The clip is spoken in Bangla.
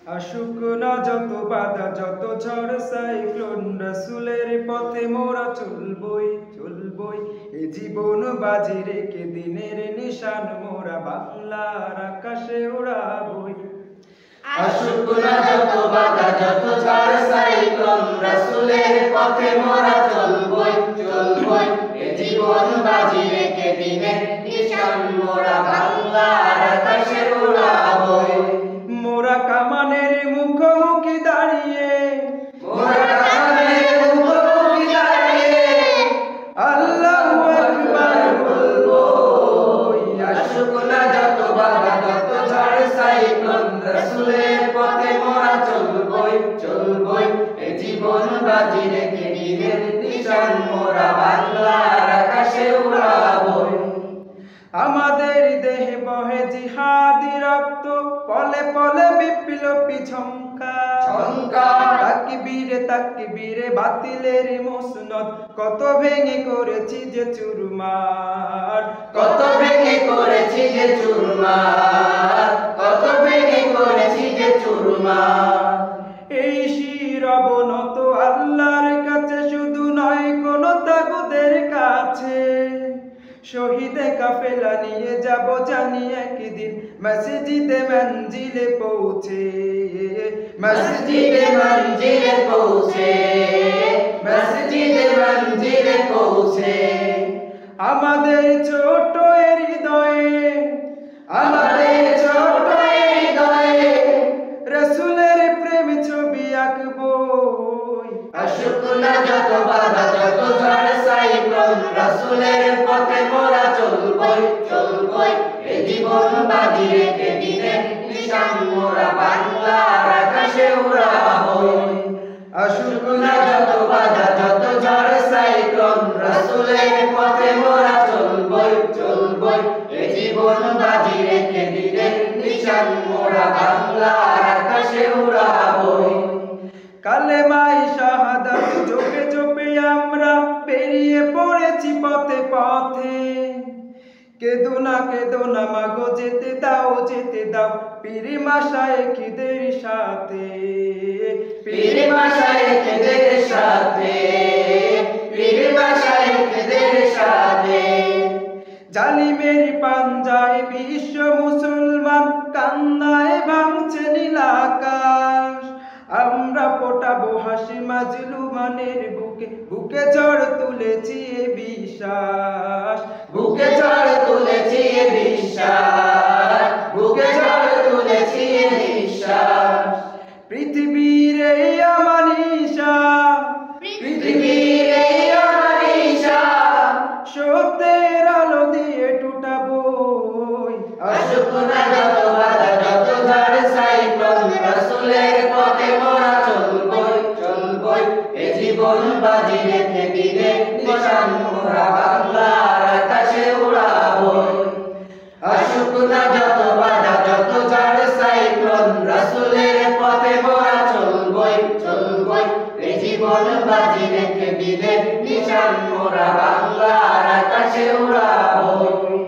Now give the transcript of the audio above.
আসুক না যত বাধা যত ঝড় সাইক্লোন, রাসূলের পথে মোরা চলবই চলবই। এ জীবন বাজি রেখে দিনের নিশান মোরা বাংলার আকাশে উড়াবই। আসুক না যত বাধা যত ঝড় সাইক্লোন, রাসূলের পথে মোরা চলবই চলবই। এ জীবন বাজি রেখে দিনের নিশান মোরা বাংলার আকাশে উড়াবই। মোরা কামানের মুখোমুখি দাঁড়িয়ে, মোরা কামানের মুখোমুখি দাঁড়িয়ে আল্লাহু আকবার বলবো। আসুক না যত বাধা যত ঝড় সাইক্লোন, রাসূলের পথে মোরা চলবই চলবই। এ জীবন বাজি রেখে দিনের নিশান মোরা বাংলার আকাশে উড়াবই। আমাদের দেহে বহে জিহাদি রক্ত, পলে পলে বিপ্লবী ঝংকার। তাকবীরে তাকবীরে বাতিলের মসনদ, কত ভেঙে করেছি যে চুরমার, কত ভেঙে করেছি যে চুরমার, কত ভেঙে করেছি যে চুরমার। এই শির অবনত আল্লাহর কাছে, শুধু নয় কোন তাগুদের কাছে। শহীদে কাফেলা নিয়ে যাব জানি একদিন, মসজিদে মঞ্জিলে পৌঁছে, মসজিদে মঞ্জিলে পৌঁছে, মসজিদে মঞ্জিলে পৌঁছে। আমাদের ছোট হৃদয়ে, আমাদের ছোট হৃদয়ে রাসূলের প্রেম ছবি আঁকবো। আসুক না যত বাধা যত ঝড় সাইক্লোন, রাসূলের পথে মোরা চলবই চলবই। এ জীবন বাজি রেখে দিনের নিশান মোরা বাংলার আকাশে উড়াবই। আসুক না যত বাধা যত ঝড় সাইক্লোন, রাসূলের পথে মোরা চলবই চলবই। এ জীবন বাজি রেখে দিনের নিশান মোরা বাংলার আকাশে উড়াবই। কালেমায়ে শাহাদাত জপে জপে আমরা বেরিয়ে পড়েছি পথে পথে। কেঁদো না মাগো যেতে দাও পীর মাশায়েখদের সাথে, পীর মাশায়েখদের সাথে, পীর মাশায়েখদের সাথে। জালিমের পাঞ্জায় বিশ্ব মুসলমান, কান্নায় ভাঙছে নীল আকাশ। আমরা ফোটাবো হাসি মাজলুমানের বুকে, বুকে ঝড় তুলেছি এ বিশ্বাস, বুকে ঝড় তুলেছি এ বিশ্বাস, বুকে ঝড় তুলেছি এ বিশ্বাস। পৃথিবীর এই আমানিশা, পৃথিবীর এই আমানিশা সত্যের আলো দিয়ে টুটাবই। আসুক না যত বাধা যত ঝড় সাইক্লোন, রাসূলের পথে মোরা চলবই চলবই। এ জীবন বাজি রেখে দিনের নিশান মোরা বাংলার আকাশে উড়াবই। আসুক না যত বাধা যত ঝড় সাইক্লোন, রাসূলের পথে মোরা চলবই চলবই। এ জীবন বাজি রেখে দিনের নিশান মোরা বাংলার আকাশে উড়াবই।